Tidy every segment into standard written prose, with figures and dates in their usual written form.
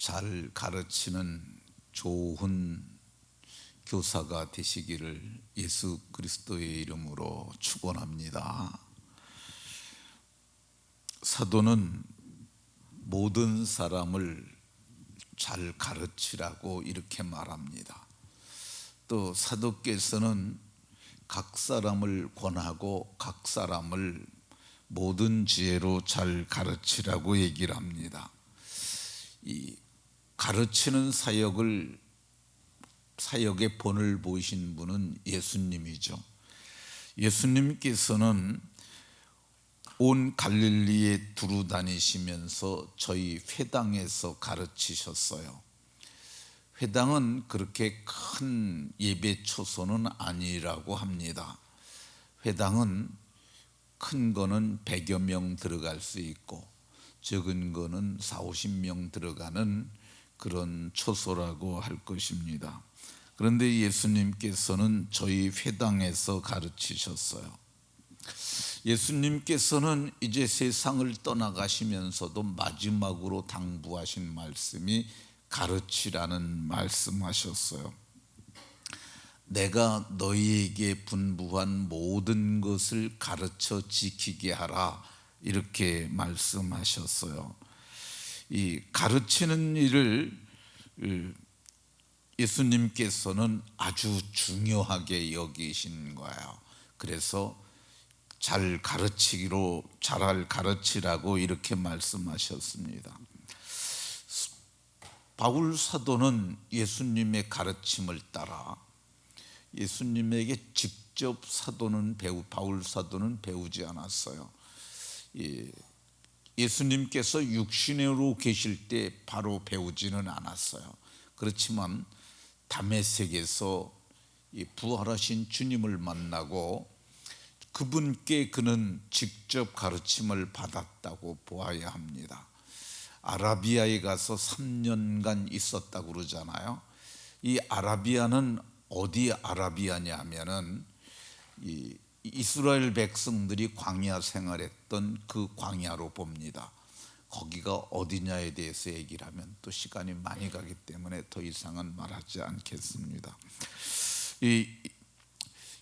잘 가르치는 좋은 교사가 되시기를 예수 그리스도의 이름으로 축원합니다. 사도는 모든 사람을 잘 가르치라고 이렇게 말합니다. 또 사도께서는 각 사람을 권하고 각 사람을 모든 지혜로 잘 가르치라고 얘기를 합니다. 이 가르치는 사역의 본을 보이신 분은 예수님이죠. 예수님께서는 온 갈릴리에 두루 다니시면서 저희 회당에서 가르치셨어요. 회당은 그렇게 큰 예배 초소는 아니라고 합니다. 회당은 큰 거는 100여 명 들어갈 수 있고 적은 거는 40-50명 들어가는 그런 초소라고 할 것입니다. 그런데 예수님께서는 저희 회당에서 가르치셨어요. 예수님께서는 이제 세상을 떠나가시면서도 마지막으로 당부하신 말씀이 가르치라는 말씀하셨어요. 내가 너희에게 분부한 모든 것을 가르쳐 지키게 하라, 이렇게 말씀하셨어요. 이 가르치는 일을 예수님께서는 아주 중요하게 여기신 거예요. 그래서 잘 가르치라고 이렇게 말씀하셨습니다. 바울 사도는 예수님의 가르침을 따라 예수님에게 직접 바울 사도는 배우지 않았어요. 예수님께서 육신으로 계실 때 바로 배우지는 않았어요. 그렇지만 다메섹에서 부활하신 주님을 만나고 그분께 그는 직접 가르침을 받았다고 보아야 합니다. 아라비아에 가서 3년간 있었다고 그러잖아요. 이 아라비아는 어디 아라비아냐 하면은 이스라엘 백성들이 광야 생활했던 그 광야로 봅니다. 거기가 어디냐에 대해서 얘기를 하면 또 시간이 많이 가기 때문에 더 이상은 말하지 않겠습니다.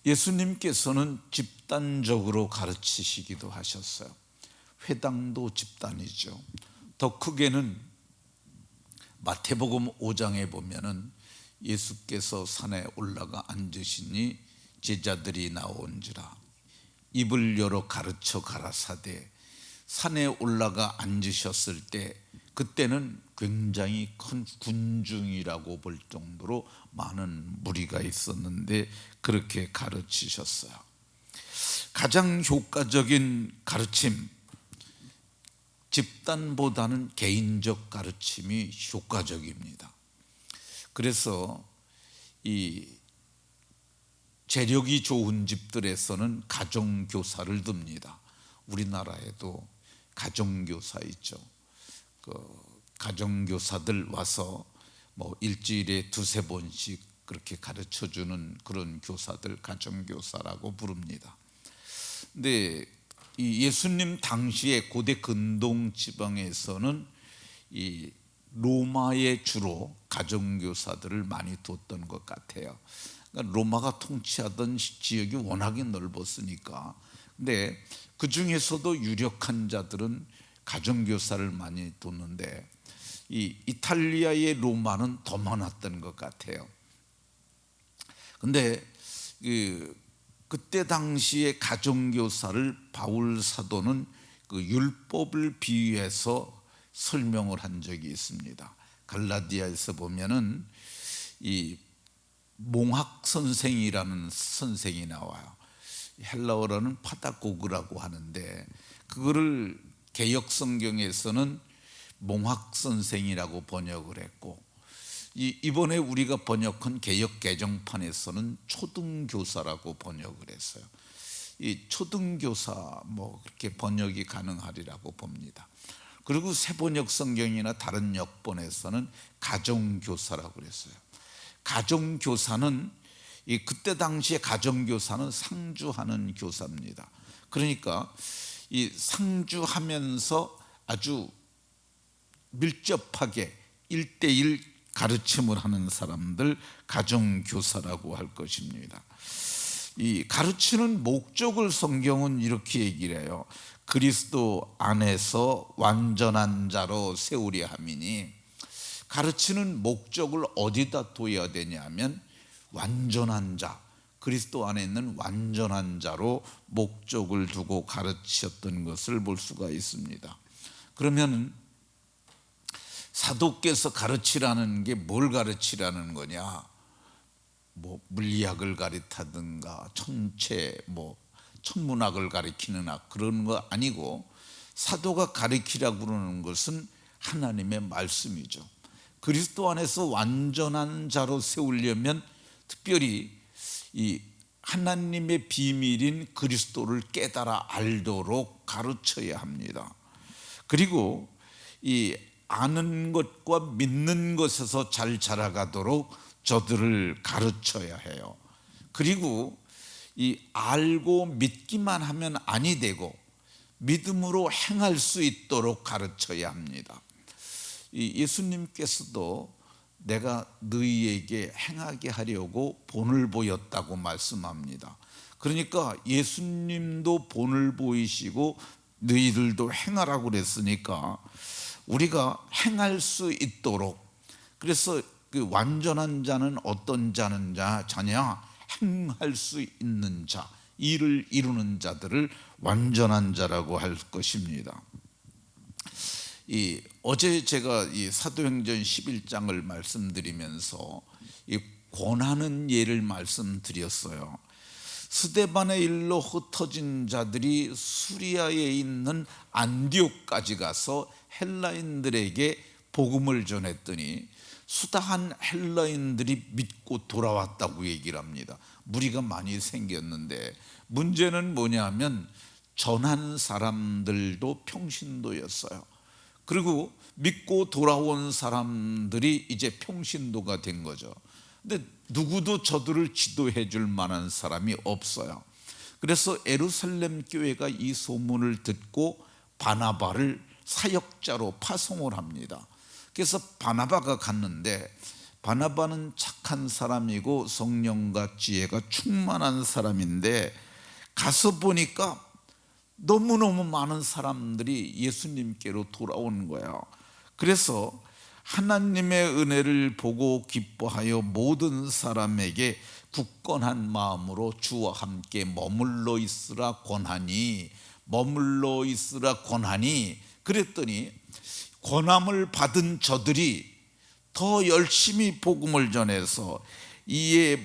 예수님께서는 집단적으로 가르치시기도 하셨어요. 회당도 집단이죠. 더 크게는 마태복음 5장에 보면은 예수께서 산에 올라가 앉으시니 제자들이 나온지라 입을 열어 가르쳐 가라사대, 산에 올라가 앉으셨을 때 그때는 굉장히 큰 군중이라고 볼 정도로 많은 무리가 있었는데 그렇게 가르치셨어요. 가장 효과적인 가르침, 집단보다는 개인적 가르침이 효과적입니다. 그래서 이 재력이 좋은 집들에서는 가정교사를 둡니다. 우리나라에도 가정교사 있죠. 그 가정교사들 와서 뭐 일주일에 2-3번씩 그렇게 가르쳐주는 그런 교사들 가정교사라고 부릅니다. 근데 이 예수님 당시에 고대 근동 지방에서는 이 로마에 주로 가정교사들을 많이 뒀던 것 같아요. 그러니까 로마가 통치하던 지역이 워낙에 넓었으니까. 근데 그 중에서도 유력한 자들은 가정교사를 많이 뒀는데 이 이탈리아의 로마는 더 많았던 것 같아요. 근데 그때 당시에 가정교사를 바울 사도는 그 율법을 비유해서 설명을 한 적이 있습니다. 갈라디아에서 보면은 이 몽학 선생이라는 선생이 나와요. 헬라어로는 파다고그라고 하는데 그거를 개역 성경에서는 몽학 선생이라고 번역을 했고 이번에 우리가 번역한 개역 개정판에서는 초등교사라고 번역을 했어요. 이 초등교사 그렇게 번역이 가능하리라고 봅니다. 그리고 새번역 성경이나 다른 역본에서는 가정교사라고 그랬어요. 가정교사는 그때 당시에 가정교사는 상주하는 교사입니다. 그러니까 이 상주하면서 아주 밀접하게 1대1 가르침을 하는 사람들, 가정교사라고 할 것입니다. 이 가르치는 목적을 성경은 이렇게 얘기를 해요. 그리스도 안에서 완전한 자로 세우려 함이니, 가르치는 목적을 어디다 둬야 되냐면 완전한 자, 그리스도 안에 있는 완전한 자로 목적을 두고 가르치셨던 것을 볼 수가 있습니다. 그러면 사도께서 가르치라는 게 뭘 가르치라는 거냐? 뭐 물리학을 가르치든가 천체, 천문학을 가르치는 학, 그런 거 아니고, 사도가 가르치라고 그러는 것은 하나님의 말씀이죠. 그리스도 안에서 완전한 자로 세우려면 특별히 이 하나님의 비밀인 그리스도를 깨달아 알도록 가르쳐야 합니다. 그리고 이 아는 것과 믿는 것에서 잘 자라가도록 저들을 가르쳐야 해요. 그리고 이 알고 믿기만 하면 아니 되고 믿음으로 행할 수 있도록 가르쳐야 합니다. 이 예수님께서도 내가 너희에게 행하게 하려고 본을 보였다고 말씀합니다. 그러니까 예수님도 본을 보이시고 너희들도 행하라고 그랬으니까 우리가 행할 수 있도록, 그래서 그 완전한 자는 어떤 자냐? 행할 수 있는 자, 일을 이루는 자들을 완전한 자라고 할 것입니다. 어제 제가 이 사도행전 11장을 말씀드리면서 이 권하는 예를 말씀드렸어요. 스데반의 일로 흩어진 자들이 수리아에 있는 안디옥까지 가서 헬라인들에게 복음을 전했더니 수다한 헬라인들이 믿고 돌아왔다고 얘기를 합니다. 무리가 많이 생겼는데 문제는 뭐냐면 전한 사람들도 평신도였어요. 그리고 믿고 돌아온 사람들이 이제 평신도가 된 거죠. 근데 누구도 저들을 지도해 줄 만한 사람이 없어요. 그래서 예루살렘 교회가 이 소문을 듣고 바나바를 사역자로 파송을 합니다. 그래서 바나바가 갔는데, 바나바는 착한 사람이고 성령과 지혜가 충만한 사람인데, 가서 보니까 너무너무 많은 사람들이 예수님께로 돌아오는 거예요. 그래서 하나님의 은혜를 보고 기뻐하여 모든 사람에게 굳건한 마음으로 주와 함께 머물러 있으라 권하니, 머물러 있으라 권하니, 그랬더니 권함을 받은 저들이 더 열심히 복음을 전해서 이에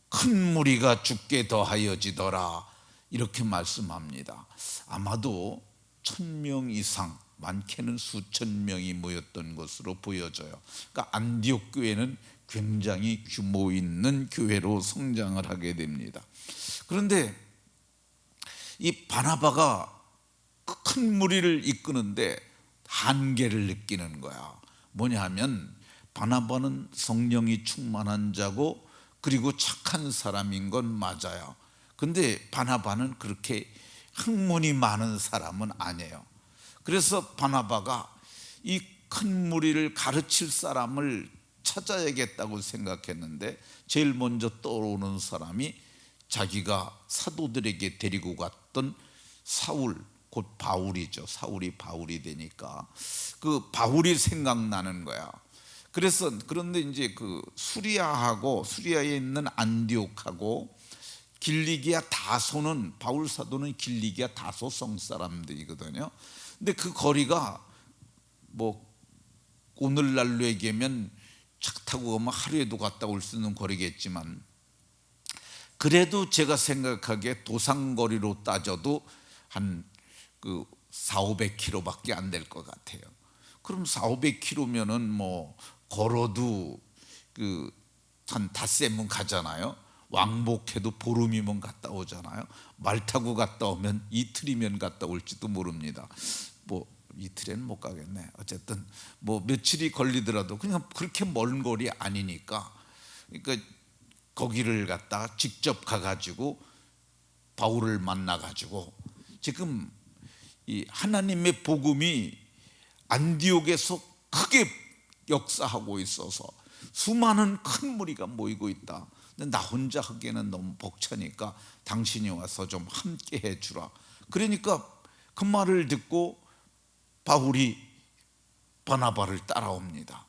큰 무리가 죽게 더하여지더라, 이렇게 말씀합니다. 아마도 1000명 이상, 많게는 수천 명이 모였던 것으로 보여져요. 그러니까 안디옥 교회는 굉장히 규모 있는 교회로 성장을 하게 됩니다. 그런데 이 바나바가 큰 무리를 이끄는데 한계를 느끼는 거야. 뭐냐 하면 바나바는 성령이 충만한 자고 그리고 착한 사람인 건 맞아요. 근데 바나바는 그렇게 학문이 많은 사람은 아니에요. 그래서 바나바가 이 큰 무리를 가르칠 사람을 찾아야겠다고 생각했는데 제일 먼저 떠오르는 사람이 자기가 사도들에게 데리고 갔던 사울, 곧 바울이죠. 사울이 바울이 되니까 그 바울이 생각나는 거야. 그런데 이제 그 수리아에 있는 안디옥하고 길리기아 다소는, 바울 사도는 길리기아 다소 성 사람들이거든요. 근데 그 거리가 뭐 오늘날로 얘기하면 차 타고 가면 하루에도 갔다 올 수 있는 거리겠지만, 그래도 제가 생각하기에 도상거리로 따져도 한 400-500km밖에 안 될 것 같아요. 그럼 400-500km면은 뭐 걸어도 한 닷새면 가잖아요. 왕복해도 보름이면 갔다 오잖아요. 말 타고 갔다 오면 이틀이면 갔다 올지도 모릅니다. 뭐 이틀에는 못 가겠네. 어쨌든 뭐 며칠이 걸리더라도 그냥 그렇게 먼 거리 아니니까, 그러니까 거기를 갔다가 직접 가가지고 바울을 만나가지고 지금 이 하나님의 복음이 안디옥에서 크게 역사하고 있어서 수많은 큰 무리가 모이고 있다. 근데 나 혼자 하기에는 너무 벅차니까 당신이 와서 좀 함께 해주라. 그러니까 그 말을 듣고 바울이 바나바를 따라옵니다.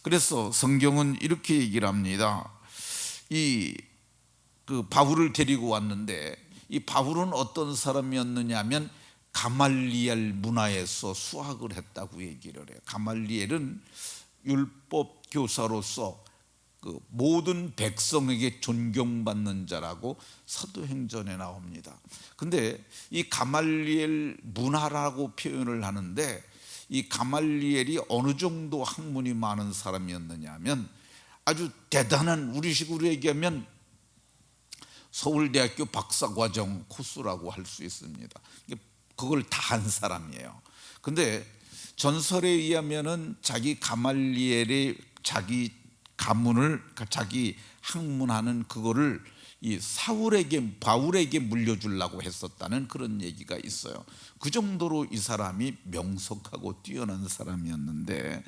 그래서 성경은 이렇게 얘기를 합니다. 그 바울을 데리고 왔는데 이 바울은 어떤 사람이었느냐 하면 가말리엘 문화에서 수학을 했다고 얘기를 해요. 가말리엘은 율법 교사로서 그 모든 백성에게 존경받는 자라고 사도행전에 나옵니다. 근데 이 가말리엘 문화라고 표현을 하는데 이 가말리엘이 어느 정도 학문이 많은 사람이었느냐 하면 아주 대단한, 우리식으로 얘기하면 서울대학교 박사과정 코스라고 할 수 있습니다. 그걸 다 한 사람이에요. 근데 전설에 의하면은 자기 가말리엘의 자기 가문을, 자기 학문하는 그거를 이 바울에게 물려주려고 했었다는 그런 얘기가 있어요. 그 정도로 이 사람이 명석하고 뛰어난 사람이었는데,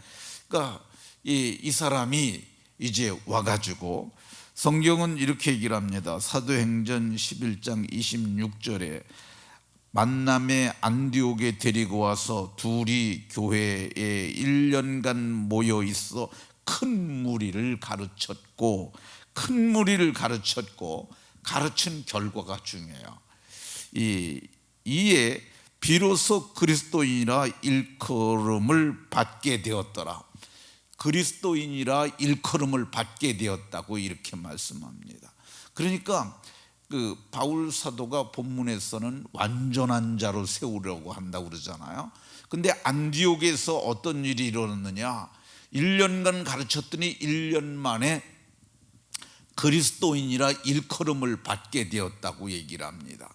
그러니까 이 사람이 이제 와가지고 성경은 이렇게 얘기를 합니다. 사도행전 11장 26절에 만남의 안디옥에 데리고 와서 둘이 교회에 1년간 모여 있어 큰 무리를 가르쳤고, 가르친 결과가 중요해요. 이에 비로소 그리스도인이라 일컬음을 받게 되었더라. 그리스도인이라 일컬음을 받게 되었다고 이렇게 말씀합니다. 그러니까 그 바울 사도가 본문에서는 완전한 자로 세우려고 한다고 그러잖아요. 근데 안디옥에서 어떤 일이 일어났느냐, 1년간 가르쳤더니 1년 만에 그리스도인이라 일컬음을 받게 되었다고 얘기를 합니다.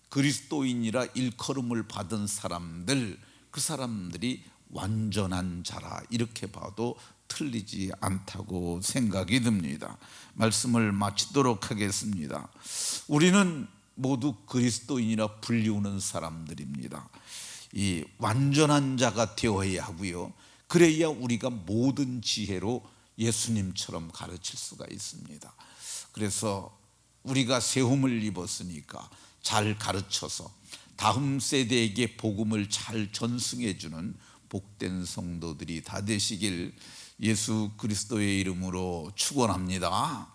그리스도인이라 일컬음을 받은 사람들, 그 사람들이 완전한 자라, 이렇게 봐도 틀리지 않다고 생각이 듭니다. 말씀을 마치도록 하겠습니다. 우리는 모두 그리스도인이라 불리우는 사람들입니다. 이 완전한 자가 되어야 하고요, 그래야 우리가 모든 지혜로 예수님처럼 가르칠 수가 있습니다. 그래서 우리가 세움을 입었으니까 잘 가르쳐서 다음 세대에게 복음을 잘 전승해 주는 복된 성도들이 다 되시길 예수 그리스도의 이름으로 축원합니다.